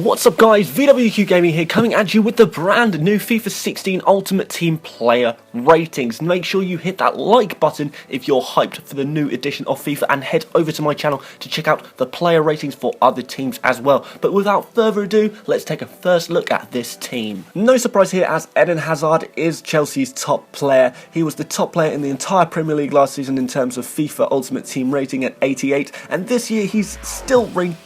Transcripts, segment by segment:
What's up guys, VWQ Gaming here, coming at you with the brand new FIFA 16 Ultimate Team player ratings. Make sure you hit that like button if you're hyped for the new edition of FIFA, and head over to my channel to check out the player ratings for other teams as well. But without further ado, let's take a first look at this team. No surprise here, as Eden Hazard is Chelsea's top player. He was the top player in the entire Premier League last season in terms of FIFA Ultimate Team rating at 88, and this year he's still retains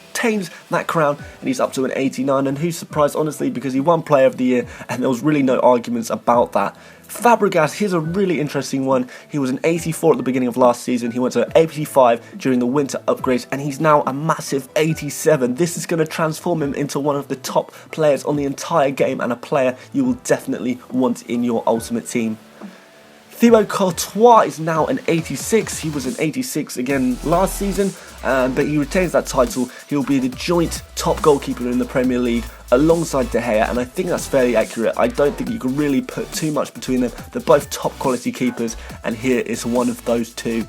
that crown and he's up to an 89, and who's surprised honestly, because he won Player of the Year and there was really no arguments about that. Fabregas, here's a really interesting one. He was an 84 at the beginning of last season, he went to 85 during the winter upgrades, and he's now a massive 87. This is going to transform him into one of the top players on the entire game, and a player you will definitely want in your ultimate team. Thibaut Courtois is now an 86. He was an 86 again last season, but he retains that title. He'll be the joint top goalkeeper in the Premier League alongside De Gea, and I think that's fairly accurate. I don't think you can really put too much between them. They're both top quality keepers, and here is one of those two.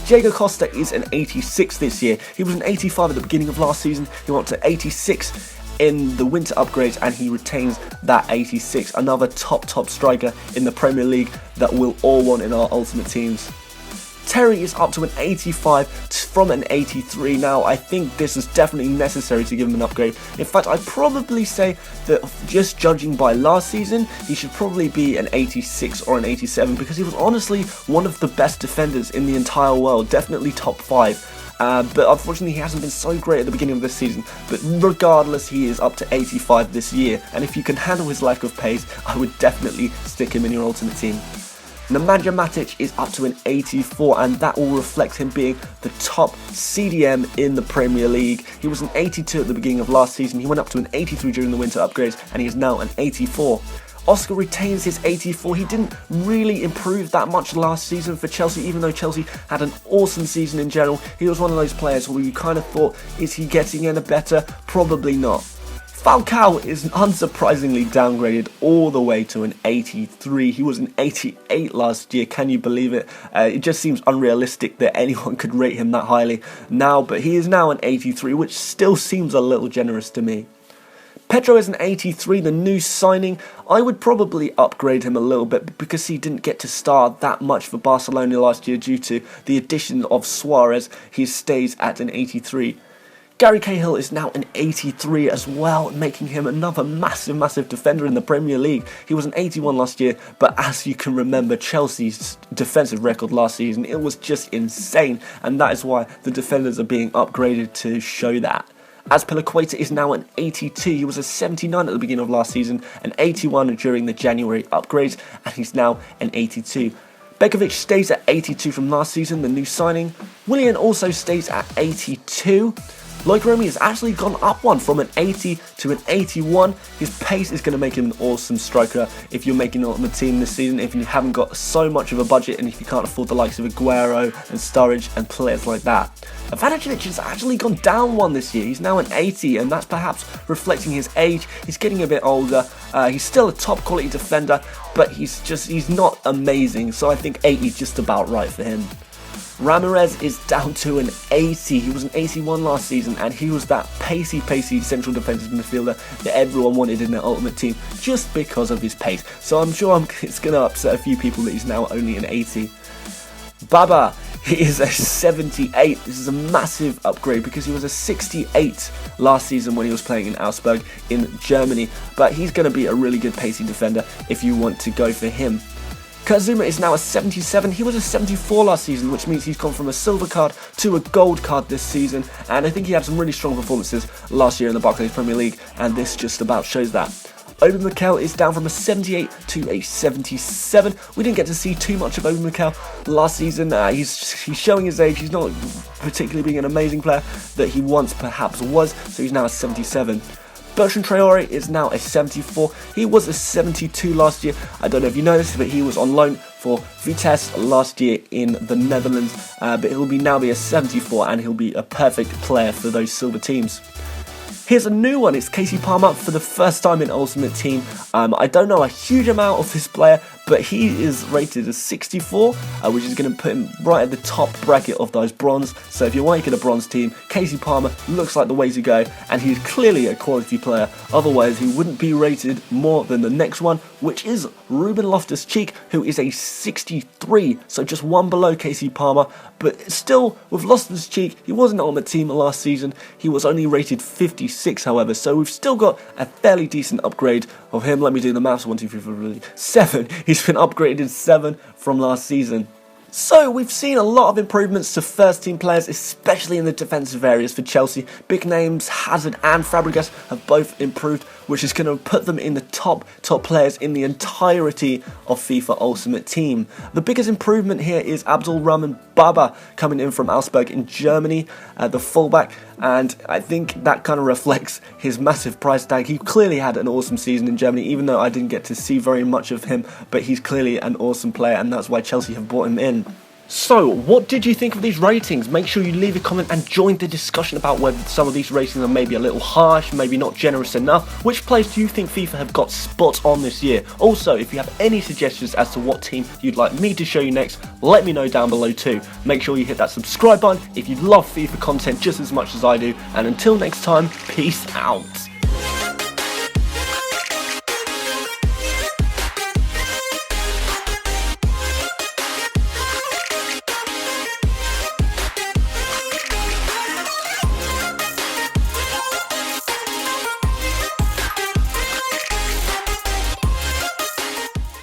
Diego Costa is an 86 this year. He was an 85 at the beginning of last season. He went to 86 in the winter upgrades, and he retains that 86. Another top striker in the Premier League that we'll all want in our ultimate teams. Terry is up to an 85 from an 83. Now, I think this is definitely necessary to give him an upgrade. In fact, I'd probably say that just judging by last season, he should probably be an 86 or an 87, because he was honestly one of the best defenders in the entire world, definitely top 5. But unfortunately he hasn't been so great at the beginning of this season, but regardless, he is up to 85 this year, and if you can handle his lack of pace, I would definitely stick him in your ultimate team. Nemanja Matic is up to an 84, and that will reflect him being the top CDM in the Premier League. He was an 82 at the beginning of last season, he went up to an 83 during the winter upgrades, and he is now an 84. Oscar retains his 84. He didn't really improve that much last season for Chelsea, even though Chelsea had an awesome season in general. He was one of those players where you kind of thought, is he getting any better? Probably not. Falcao is unsurprisingly downgraded all the way to an 83. He was an 88 last year, can you believe it? It just seems unrealistic that anyone could rate him that highly now, but he is now an 83, which still seems a little generous to me. Pedro is an 83, the new signing. I would probably upgrade him a little bit because he didn't get to start that much for Barcelona last year due to the addition of Suarez. He stays at an 83. Gary Cahill is now an 83 as well, making him another massive defender in the Premier League. He was an 81 last year, but as you can remember, Chelsea's defensive record last season, it was just insane, and that is why the defenders are being upgraded to show that. Azpilicueta is now an 82. He was a 79 at the beginning of last season, an 81 during the January upgrades, and he's now an 82. Begovic stays at 82 from last season, the new signing. Willian also stays at 82. Loic Remy has actually gone up one from an 80 to an 81. His pace is going to make him an awesome striker if you're making an ultimate team this season, if you haven't got so much of a budget and if you can't afford the likes of Aguero and Sturridge and players like that. Ivanovic has actually gone down one this year. He's now an 80, and that's perhaps reflecting his age. He's getting a bit older. He's still a top quality defender, but he's not amazing, so I think 80 is just about right for him. Ramirez is down to an 80. He was an 81 last season, and he was that pacey central defensive midfielder that everyone wanted in their ultimate team just because of his pace. So I'm sure it's going to upset a few people that he's now only an 80. Baba, he is a 78. This is a massive upgrade because he was a 68 last season when he was playing in Augsburg in Germany, but he's going to be a really good pacey defender if you want to go for him. Kurt Zouma is now a 77. He was a 74 last season, which means he's gone from a silver card to a gold card this season, and I think he had some really strong performances last year in the Barclays Premier League, and this just about shows that. Obi Mikel is down from a 78 to a 77. We didn't get to see too much of Obi Mikel last season. He's showing his age. He's not particularly being an amazing player that he once perhaps was, so he's now a 77. Bertrand Traore is now a 74. He was a 72 last year. I don't know if you know this, but he was on loan for Vitesse last year in the Netherlands. But he'll now be a 74, and he'll be a perfect player for those silver teams. Here's a new one. It's Casey Palmer for the first time in Ultimate Team. I don't know a huge amount of this player, but he is rated as 64, which is going to put him right at the top bracket of those bronze. So if you want to get a bronze team, Casey Palmer looks like the way to go, and he's clearly a quality player. Otherwise, he wouldn't be rated more than the next one, which is Ruben Loftus-Cheek, who is a 63, so just one below Casey Palmer. But still, with Loftus-Cheek, he wasn't on the team last season. He was only rated 56, however, so we've still got a fairly decent upgrade of him. Let me do the maths. 1, 2, 3, 4, 5, 7. He's been upgraded 7 from last season. So we've seen a lot of improvements to first team players, especially in the defensive areas for Chelsea. Big names Hazard and Fabregas have both improved, which is going to put them in the top players in the entirety of FIFA Ultimate Team. The biggest improvement here is Abdulrahman Baba coming in from Augsburg in Germany, the fullback, and I think that kind of reflects his massive price tag. He clearly had an awesome season in Germany, even though I didn't get to see very much of him, but he's clearly an awesome player, and that's why Chelsea have brought him in. So, what did you think of these ratings? Make sure you leave a comment and join the discussion about whether some of these ratings are maybe a little harsh, maybe not generous enough. Which players do you think FIFA have got spot on this year? Also, if you have any suggestions as to what team you'd like me to show you next, let me know down below too. Make sure you hit that subscribe button if you love FIFA content just as much as I do. And until next time, peace out.